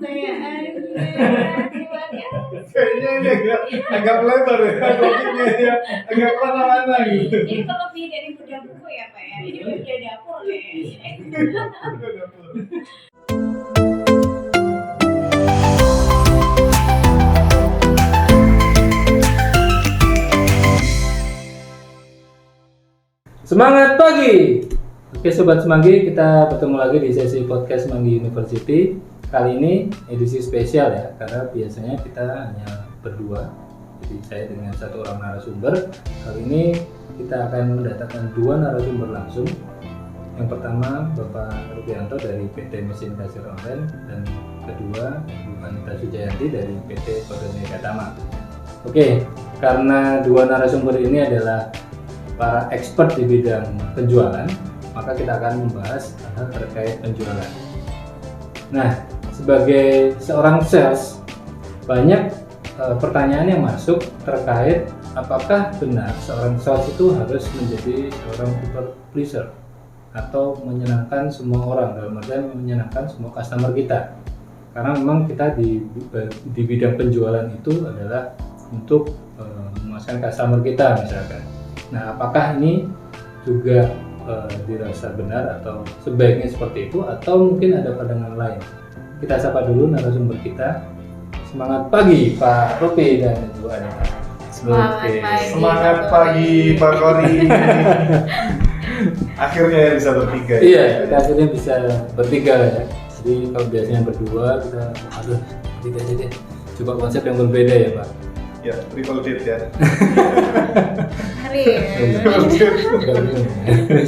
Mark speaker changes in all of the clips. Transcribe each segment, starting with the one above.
Speaker 1: Kayaknya ini agak lebar ya, topiknya ya, agak kemana-mana gitu.
Speaker 2: Ini lebih dari gudang buku ya Pak ya, ini udah dapur ya.
Speaker 3: Semangat pagi! Oke Sobat Semanggi, kita bertemu lagi di sesi podcast Semanggi University. Kali ini edisi spesial ya, karena biasanya kita hanya berdua. Jadi saya dengan satu orang narasumber. Kali ini kita akan mendatangkan dua narasumber langsung. Yang pertama Bapak Rupianto dari PT Mesin Kasir Online, dan kedua Bu Anita Sujayanti dari PT Kodone Gatama. Oke, karena dua narasumber ini adalah para expert di bidang penjualan, maka kita akan membahas hal terkait penjualan. Nah, sebagai seorang sales, banyak pertanyaan yang masuk terkait apakah benar seorang sales itu harus menjadi seorang people pleaser atau menyenangkan semua orang, dalam artian menyenangkan semua customer kita. Karena memang kita di bidang penjualan itu adalah untuk memuaskan customer kita misalkan. Nah, apakah ini juga dirasa benar atau sebaiknya seperti itu, atau mungkin ada pandangan lain? Kita sapa dulu narasumber kita. Semangat pagi Pak Rupi dan Ibu Anita.
Speaker 1: Semangat pagi Pak Kori. Akhirnya ya bisa bertiga.
Speaker 3: Iya, kita akhirnya bisa bertiga ya. Jadi kalau biasanya berdua, kita bertiga aja deh. Coba konsep yang berbeda ya Pak.
Speaker 1: Ya, triple date ya.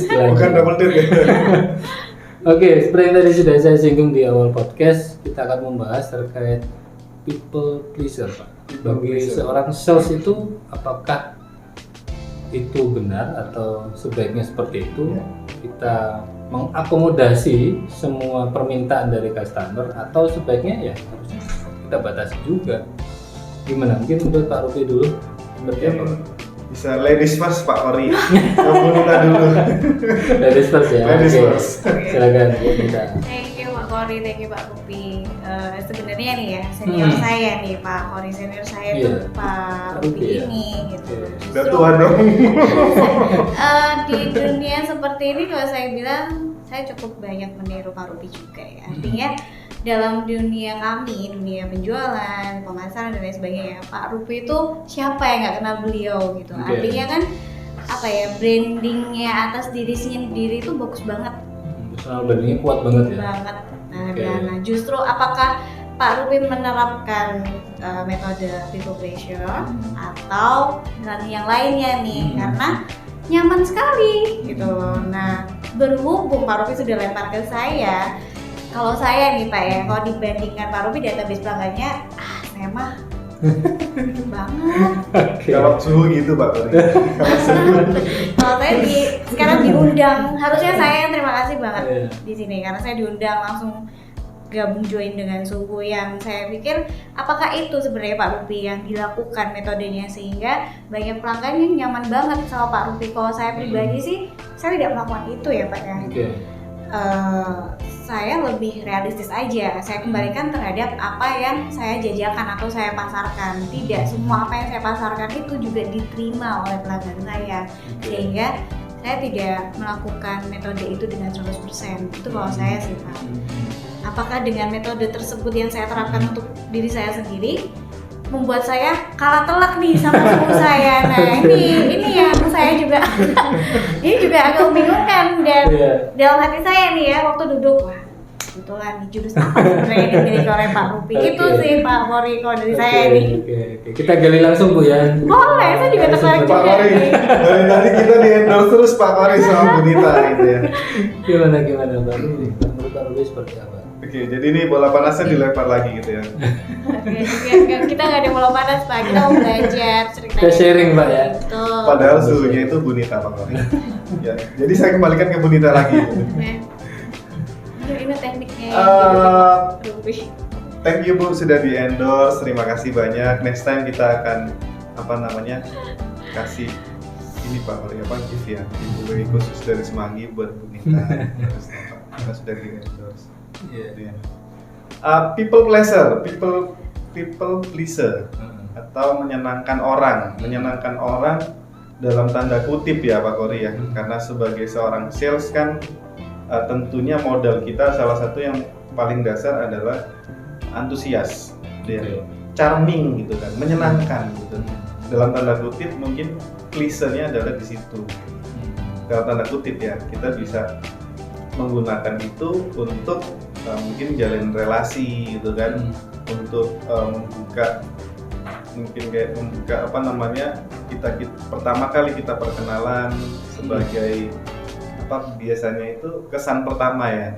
Speaker 1: Bukan double date ya.
Speaker 3: Oke, seperti yang tadi sudah saya singgung di awal podcast, kita akan membahas terkait people pleaser, Pak. Bagi seorang sales itu, apakah itu benar atau sebaiknya seperti itu? Kita mengakomodasi semua permintaan dari customer, atau sebaiknya ya harusnya kita batasi juga. Gimana? Mungkin menurut Pak Rupi dulu seperti apa?
Speaker 1: Bisa ladies first Pak Kori. Kamu minta dulu.
Speaker 3: Ladies first ya.
Speaker 1: Ladies
Speaker 3: Oke.
Speaker 1: first.
Speaker 3: Silakan Bu Nita.
Speaker 2: Thank you Pak Kori, thank you Pak Rupi. Sebenarnya nih ya, senior saya nih Pak Kori, senior saya tuh Pak Rupi
Speaker 3: ya.
Speaker 2: ini gitu.
Speaker 1: Udah tua dong.
Speaker 2: Di dunia seperti ini kalau saya bilang, saya cukup banyak meniru Pak Rupi juga ya. Artinya dalam dunia kami, dunia penjualan, pemasaran dan lain sebagainya, Pak Rupi itu siapa yang nggak kenal beliau gitu. Artinya kan apa ya, brandingnya atas diri sendiri itu bagus banget.
Speaker 3: Personal brandingnya kuat banget ya.
Speaker 2: Banget. Nah, justru apakah Pak Rupi menerapkan metode people pleasure atau yang lainnya nih, karena nyaman sekali gitu loh. Nah, berhubung Pak Rupi sudah lempar ke saya. Kalau saya nih Pak ya, kalau dibandingkan Pak Rupi database pelanggannya, saya mah banget.
Speaker 1: Kalau suhu gitu Pak Kori. Kalau suhu.
Speaker 2: Kalau saya sekarang diundang, harusnya saya yang terima kasih banget di sini karena saya diundang langsung gabung join dengan suhu yang saya pikir apakah itu sebenarnya Pak Rupi yang dilakukan metodenya sehingga banyak pelanggan yang nyaman banget sama Pak Rupi. Kalau saya pribadi sih, saya tidak melakukan itu ya Pak ya. Saya lebih realistis aja, saya kembalikan terhadap apa yang saya jajakan atau saya pasarkan. Tidak semua apa yang saya pasarkan itu juga diterima oleh pelanggan saya, sehingga saya tidak melakukan metode itu dengan 100%. Itu kalau saya sih Pak. Apakah dengan metode tersebut yang saya terapkan untuk diri saya sendiri membuat saya kalah telak nih sama suhu saya. Nah ini yang saya juga ini juga agak membingungkan, dan dalam hati saya nih ya waktu duduk, wah kebetulan nih jurus apa sebenarnya yang dimiliki oleh Pak Rupi. Itu sih Pak Kori kalau dari saya nih.
Speaker 3: Kita gali langsung Bu ya.
Speaker 2: Boleh, saya juga tertarik
Speaker 1: Pak
Speaker 2: juga.
Speaker 1: Kori, dari tadi kita di endorse terus Pak Kori sama Bu Nita gitu ya.
Speaker 3: Gimana Mbak Rupi? Menurut Pak Rupi seperti apa?
Speaker 1: Oke, jadi ini bola panasnya dilempar lagi gitu ya.
Speaker 2: Kita nggak ada bola panas Pak, kita mau belajar.
Speaker 3: Kita sharing Pak ya.
Speaker 2: Betul.
Speaker 1: Padahal suhunya itu Bu Nita Pak Kori. Ya, jadi saya kembalikan ke Bu Nita lagi.
Speaker 2: Ini tekniknya. Rupi.
Speaker 1: Thank you Bu sudah di endorse, terima kasih banyak. Next time kita akan kasih ini Pak Kori gift ya, giveaway khusus dari Semanggi buat Bu Nita. Kita sudah di endorse.
Speaker 3: Iya.
Speaker 1: people pleaser atau menyenangkan orang dalam tanda kutip ya Pak Kori ya, karena sebagai seorang sales kan tentunya modal kita salah satu yang paling dasar adalah antusias, charming gitu kan, menyenangkan gitu. Dalam tanda kutip mungkin pleaser-nya adalah di situ. Dalam tanda kutip ya, kita bisa menggunakan itu untuk mungkin jalin relasi gitu kan, untuk membuka apa namanya, kita pertama kali kita perkenalan sebagai apa biasanya itu kesan pertama ya.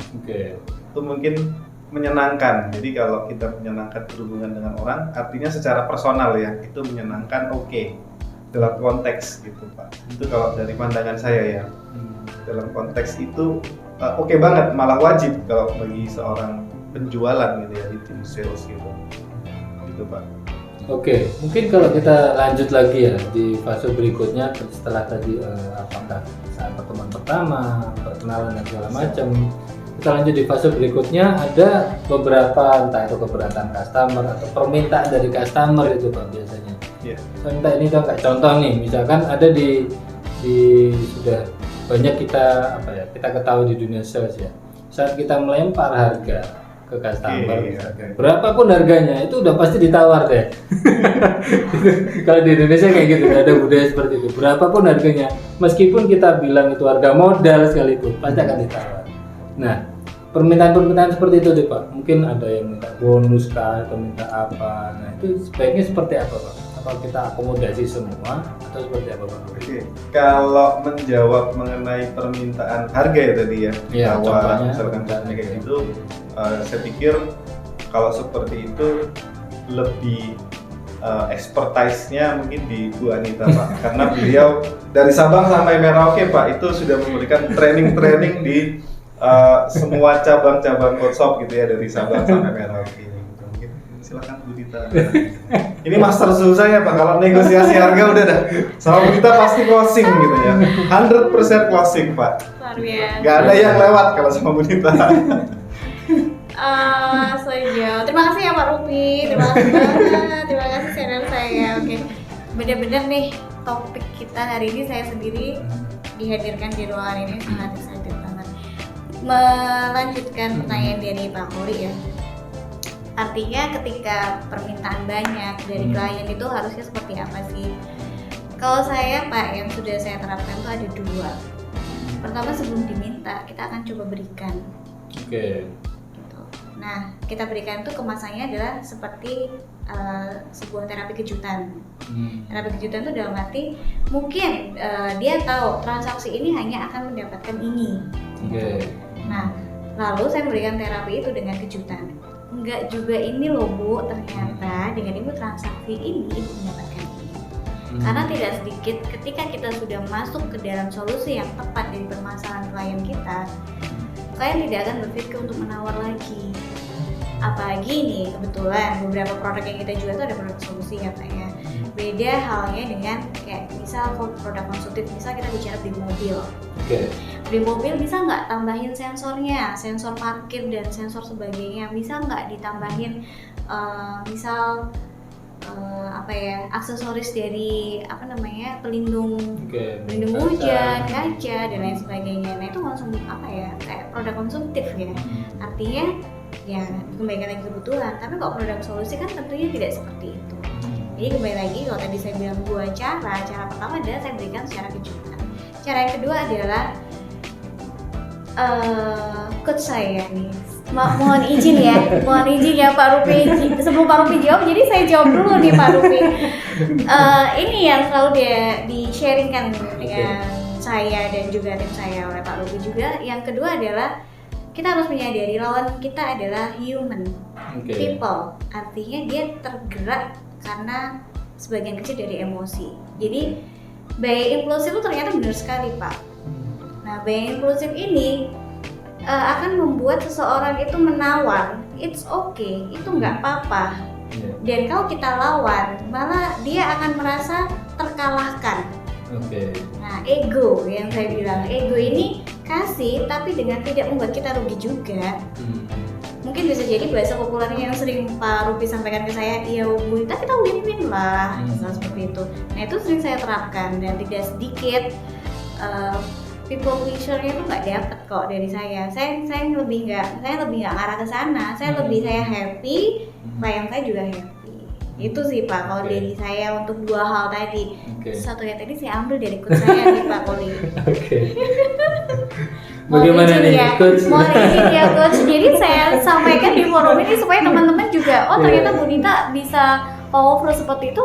Speaker 1: Itu mungkin menyenangkan. Jadi kalau kita menyenangkan berhubungan dengan orang, artinya secara personal ya, itu menyenangkan, dalam konteks gitu Pak. Itu kalau dari pandangan saya ya. Dalam konteks itu oke banget, malah wajib kalau bagi seorang penjualan gitu ya, di tim sales gitu. Gitu Pak.
Speaker 3: Oke, mungkin kalau kita lanjut lagi ya di fase berikutnya setelah tadi apakah saat pertemuan pertama, perkenalan dan segala macam, kita lanjut di fase berikutnya. Ada beberapa entah itu keberatan customer atau permintaan dari customer itu Pak biasanya. Contoh ini dong, kayak contoh nih, misalkan ada di sudah banyak kita ketahui di dunia sales ya. Saat kita melempar harga ke customer, berapapun harganya itu udah pasti ditawar deh. Kalau di Indonesia kayak gitu, ada budaya seperti itu. Berapapun harganya, meskipun kita bilang itu harga modal sekalipun, pasti akan ditawar. Nah, permintaan seperti itu deh Pak. Mungkin ada yang minta bonus kah, atau minta apa. Nah, itu sebaiknya seperti apa Pak? Apa kita akomodasi semua atau seperti apa Pak?
Speaker 1: Kalau menjawab mengenai permintaan harga ya tadi ya, bahwa misalkan kayak gitu, saya pikir kalau seperti itu lebih expertise-nya mungkin di Bu Anita Pak, karena beliau dari Sabang sampai Merauke Pak itu sudah memberikan training di semua cabang-cabang workshop gitu ya, dari Sabang sampai Merauke. Mungkin silakan Bu Dita. Ini master suhu saya Pak, kalau negosiasi harga udah dah sama Bu Dita pasti closing gitu ya, 100% closing Pak.
Speaker 2: Luar biasa.
Speaker 1: Gak ada yang lewat kalau sama Bu Dita.
Speaker 2: Terima kasih ya Pak Rupi, terima kasih banget, terima kasih channel saya. Oke, benar-benar nih topik kita hari ini, saya sendiri dihadirkan di ruangan ini sangat excited banget. Melanjutkan pertanyaan dari Pak Kori ya, artinya ketika permintaan banyak dari klien itu harusnya seperti apa sih? Kalau saya Pak, yang sudah saya terapkan itu ada dua. Pertama, sebelum diminta kita akan coba berikan. Nah, kita berikan itu kemasannya adalah seperti sebuah terapi kejutan. Terapi kejutan itu dalam arti mungkin dia tahu transaksi ini hanya akan mendapatkan ini. Nah, lalu saya berikan terapi itu dengan kejutan. Enggak juga ini loh Bu, ternyata dengan ibu transaksi ini ibu mendapatkan ini. Karena tidak sedikit ketika kita sudah masuk ke dalam solusi yang tepat dari permasalahan klien kita, klien tidak akan berpikir untuk menawar lagi. Apalagi nih kebetulan beberapa produk yang kita jual itu ada produk solusi ya Pak ya. Beda halnya dengan kayak misal produk konsultif, misal kita bicara beli mobil. Beli mobil bisa nggak tambahin sensornya, sensor parkir dan sensor sebagainya, bisa nggak ditambahin misal aksesoris dari pelindung hujan, kaca dan lain sebagainya. Nah itu langsung kayak produk konsumtif ya. Artinya ya kembalikan lagi kebutuhan. Tapi kalau produk solusi kan tentunya tidak seperti itu. Jadi kembali lagi, kalau tadi saya bilang dua cara. Cara pertama adalah saya berikan secara kejutan. Cara yang kedua adalah coach saya nih. Mohon izin ya Pak Rupi. Sebelum Pak Rupi jawab, jadi saya jawab dulu nih Pak Rupi. Ini yang selalu di-sharingkan dengan saya dan juga tim saya oleh Pak Rupi juga. Yang kedua adalah kita harus menyadari lawan kita adalah human, people. Artinya dia tergerak karena sebagian kecil dari emosi. Jadi biaya impulsif itu ternyata benar sekali Pak. Nah, biaya impulsif ini akan membuat seseorang itu menawar, it's okay, itu nggak apa-apa. Dan kalau kita lawan, malah dia akan merasa terkalahkan. Nah, ego yang saya bilang, ego ini kasih tapi dengan tidak membuat kita rugi juga. mungkin bisa jadi bahasa populernya yang sering Pak Rupi sampaikan ke saya, ya Bu Ita kita win-win lah, misalnya seperti itu. Nah itu sering saya terapkan dan tidak sedikit people pleasure-nya itu nggak dapet kok dari saya. Saya lebih nggak ngarah ke sana. Saya happy, klien saya juga happy. Itu sih Pak kalau dari saya untuk dua hal tadi. Satunya tadi saya ambil dari coach saya nih Pak Koli.
Speaker 3: Bagaimana nih coach?
Speaker 2: Mau izin ya coach. Jadi saya sampaikan di forum ini supaya teman-teman juga, oh ternyata Bu Nita bisa powerful seperti itu.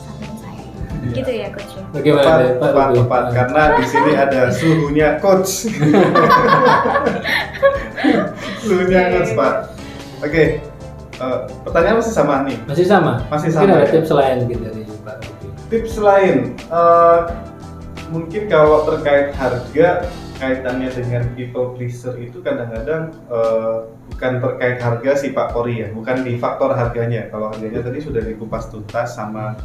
Speaker 2: Sampaikan saya. Gitu ya coach.
Speaker 3: Bagaimana
Speaker 1: tepat karena di sini ada suhunya coach. Suhunya coach Pak. Oke. Pertanyaan masih sama nih?
Speaker 3: Masih sama. Mungkin ada tips lain gitu dari Pak Rupi.
Speaker 1: Tips lain, mungkin kalau terkait harga, kaitannya dengan people pleaser itu kadang-kadang bukan terkait harga sih Pak Kori ya, bukan di faktor harganya. Kalau harganya tadi sudah dikupas tuntas sama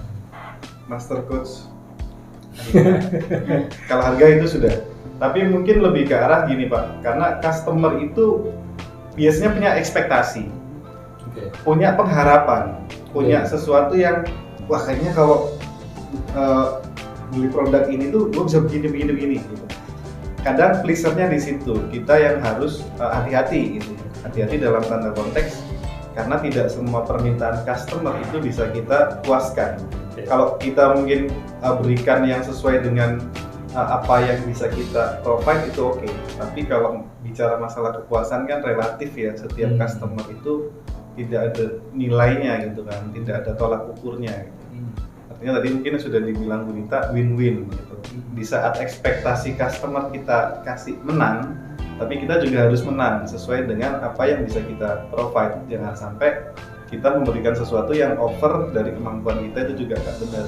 Speaker 1: Master Coach. Kalau harga itu sudah, tapi mungkin lebih ke arah gini Pak, karena customer itu biasanya punya ekspektasi. Punya pengharapan, punya sesuatu yang wah kayaknya kalau beli produk ini tuh gue bisa begini gitu. Kadang pleasernya di situ, kita yang harus hati-hati gitu. Hati-hati dalam tanda konteks karena tidak semua permintaan customer itu bisa kita puaskan. Kalau kita mungkin berikan yang sesuai dengan apa yang bisa kita provide itu oke. Tapi kalau bicara masalah kepuasan kan relatif ya, setiap customer itu tidak ada nilainya gitu kan, tidak ada tolak ukurnya gitu. Artinya tadi mungkin sudah dibilang Bu Nita win-win gitu. Di saat ekspektasi customer kita kasih menang, tapi kita juga harus menang sesuai dengan apa yang bisa kita provide. Jangan sampai kita memberikan sesuatu yang over dari kemampuan kita itu juga nggak benar.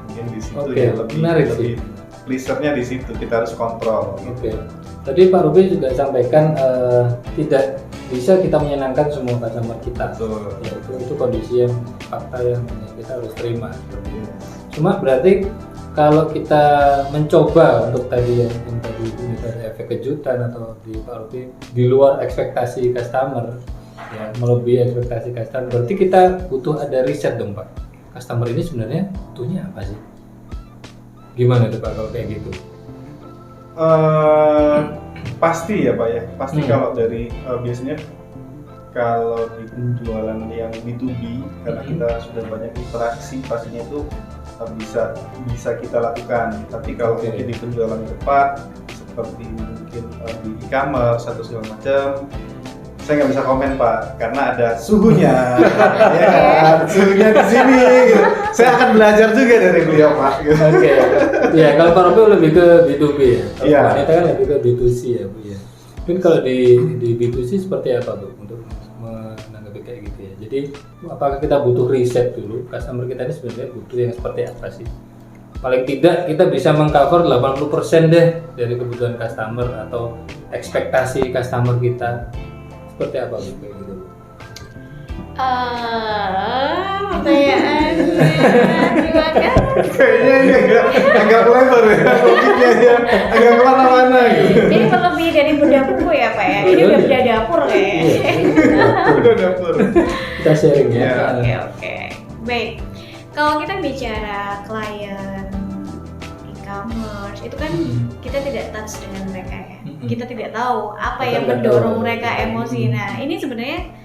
Speaker 1: Mungkin di situ ya lebih pleasernya di situ, kita harus kontrol.
Speaker 3: Tadi Pak Rupi juga sampaikan tidak bisa kita menyenangkan semua customer kita. Ya, itu kondisi yang fakta yang kita harus terima. Cuma berarti kalau kita mencoba untuk tadi yang tadi ada efek kejutan atau di Pak Rupi di luar ekspektasi customer, ya melebihi ekspektasi customer, berarti kita butuh ada riset dong Pak. Customer ini sebenarnya butuhnya apa sih? Gimana tuh Pak kalau kayak gitu?
Speaker 1: Pasti ya Pak ya, pasti kalau dari biasanya kalau di penjualan yang B2B karena kita sudah banyak interaksi pastinya itu bisa kita lakukan. Tapi kalau mungkin di penjualan cepat seperti mungkin di e-commerce atau segala macam, saya nggak bisa komen Pak karena ada suhunya, ya kan? Suhunya di sini. Gitu. Saya akan belajar juga dari beliau Pak. Gitu.
Speaker 3: Ya kalau Pak Rupi lebih ke B2B ya.
Speaker 1: Iya.
Speaker 3: Kita kan lebih ke B2C ya Bu ya. Mungkin kalau di B2C seperti apa Bu untuk menanggapi kayak gitu ya. Jadi apakah kita butuh riset dulu customer kita ini sebenarnya butuh yang seperti apa sih? Paling tidak kita bisa mengcover 80% deh dari kebutuhan customer atau ekspektasi customer kita. Seperti apa Bu kayak gitu?
Speaker 2: Pertanyaannya gimana?
Speaker 1: Kayaknya ini agak lebar ya, topiknya ya, agak kemana-mana gitu.
Speaker 2: Jadi lebih dari bedah buku ya Pak ya? Ini udah bedah dapur kayaknya.
Speaker 1: Udah dapur.
Speaker 3: Kita sharing ya.
Speaker 2: Oke. Baik, kalau kita bicara klien e-commerce itu kan kita tidak touch dengan mereka ya. Kita tidak tahu apa yang mendorong mereka emosi. Nah ini sebenarnya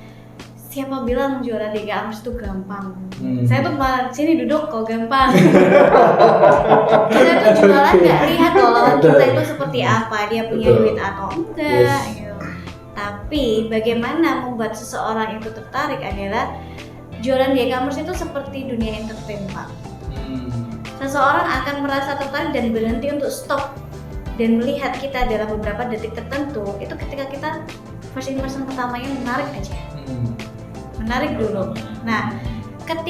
Speaker 2: siapa bilang jualan di e-commerce itu gampang? Saya tuh malah sini duduk kok gampang. Saya tuh jualan nggak lihat loh lawan kita itu seperti apa, dia punya duit atau enggak. Gitu. Tapi bagaimana membuat seseorang itu tertarik adalah jualan di e-commerce itu seperti dunia entertain Pak. Seseorang akan merasa tertarik dan berhenti untuk stop dan melihat kita dalam beberapa detik tertentu itu ketika kita first impression pertamanya menarik aja. Menarik dulu. Nah, bukan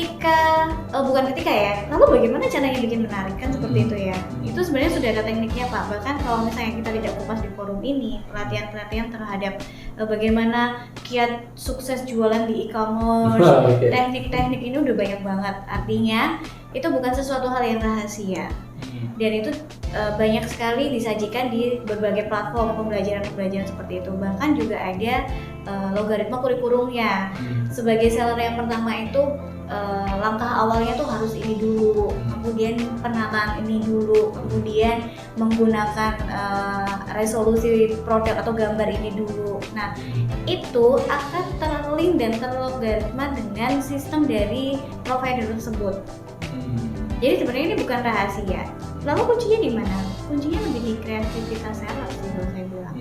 Speaker 2: ketika ya. Lalu bagaimana caranya bikin menarik kan seperti itu ya. Itu sebenarnya sudah ada tekniknya Pak. Bahkan kalau misalnya kita tidak kupas di forum ini, pelatihan terhadap bagaimana kiat sukses jualan di e-commerce, teknik-teknik ini udah banyak banget. Artinya itu bukan sesuatu hal yang rahasia. Dan itu banyak sekali disajikan di berbagai platform pembelajaran seperti itu. Bahkan juga ada logaritma kurikulumnya. Sebagai seller yang pertama itu langkah awalnya tuh harus ini dulu, kemudian penataan ini dulu, kemudian menggunakan resolusi produk atau gambar ini dulu. Nah, itu akan terlink dan terlogaritma dengan sistem dari provider tersebut. Jadi sebenarnya ini bukan rahasia. Lalu kuncinya di mana? Kuncinya lebih di kreativitas seller sih kalau saya bilang.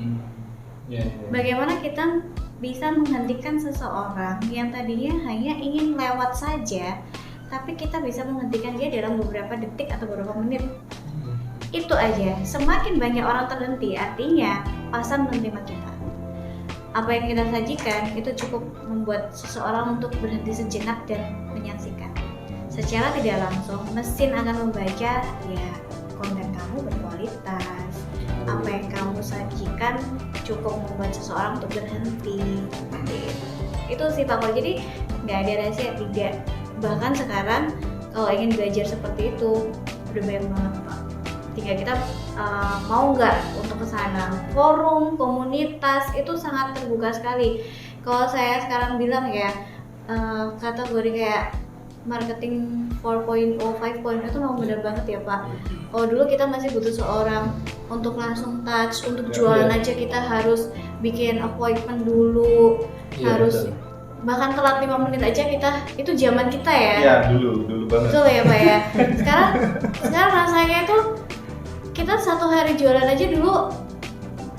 Speaker 2: Bagaimana kita bisa menghentikan seseorang yang tadinya hanya ingin lewat saja, tapi kita bisa menghentikan dia dalam beberapa detik atau beberapa menit. Itu aja. Semakin banyak orang terhenti, artinya pasar menerima kita. Apa yang kita sajikan itu cukup membuat seseorang untuk berhenti sejenak dan menyaksikan. Secara tidak langsung, mesin akan membaca ya konten kamu berkualitas. Apa yang kamu sajikan cukup membuat seseorang untuk berhenti. Itu sih Pak. Jadi nggak ada rahasia, tidak. Bahkan sekarang kalau ingin belajar seperti itu udah banyak banget Pak. Tinggal kita mau nggak untuk kesana. Forum, komunitas itu sangat terbuka sekali. Kalau saya sekarang bilang ya kategori kayak marketing 4.0, 5.0 itu memang benar banget ya Pak. Kalau dulu kita masih butuh seorang untuk langsung touch, untuk jualan aja kita harus bikin appointment dulu, harus betul. Bahkan telat 5 menit aja kita, itu zaman kita ya.
Speaker 1: Iya dulu banget.
Speaker 2: Betul ya Pak ya. Sekarang rasanya itu kita 1 hari jualan aja dulu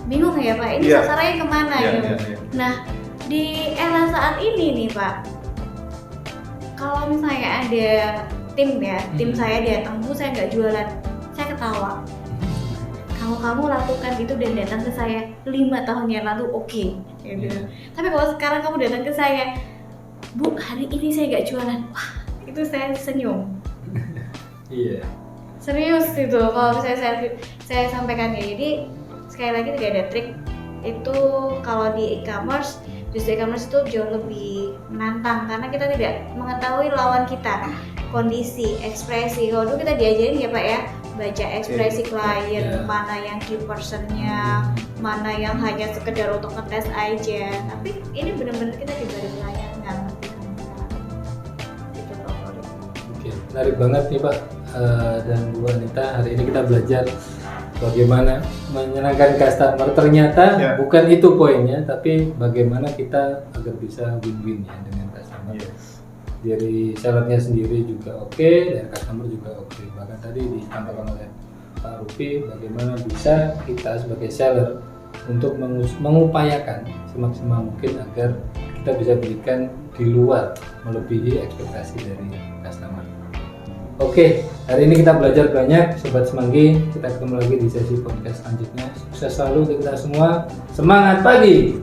Speaker 2: bingung ya Pak. Ini sasarannya kemana gitu. Nah di era saat ini nih Pak, kalau misalnya ada tim saya datang, Bu saya nggak jualan, saya ketawa. Kalau kamu lakukan itu dan datang ke saya 5 tahun yang lalu, oke. Gitu. Tapi kalau sekarang kamu datang ke saya, Bu hari ini saya nggak jualan, wah itu saya senyum.
Speaker 3: Iya.
Speaker 2: Serius itu kalau misalnya saya sampaikan ya. Jadi sekali lagi tidak ada trik. Itu kalau di e-commerce, justru e-commerce itu jauh lebih menantang karena kita tidak mengetahui lawan kita, kondisi, ekspresi. Kalau dulu kita diajarin ya Pak ya, baca ekspresi klien, mana yang key personnya, mana yang hanya sekedar untuk ngetes aja. Tapi ini benar-benar kita diberi layar nggak ngerti sama sekali. Gitu Pak.
Speaker 3: Oke, menarik banget nih Pak dan Bu Anita. Hari ini kita belajar bagaimana menyenangkan customer. Ternyata bukan itu poinnya, tapi bagaimana kita agar bisa win-win ya dengan customer. Dari sellernya sendiri juga oke, dan customer juga oke. Bahkan tadi disampaikan oleh Pak Rupi, bagaimana bisa kita sebagai seller untuk mengupayakan semaksimal mungkin agar kita bisa berikan di luar melebihi ekspektasi dari customer. Oke, hari ini kita belajar banyak Sobat Semanggi. Kita ketemu lagi di sesi podcast selanjutnya. Sukses selalu untuk kita semua. Semangat pagi!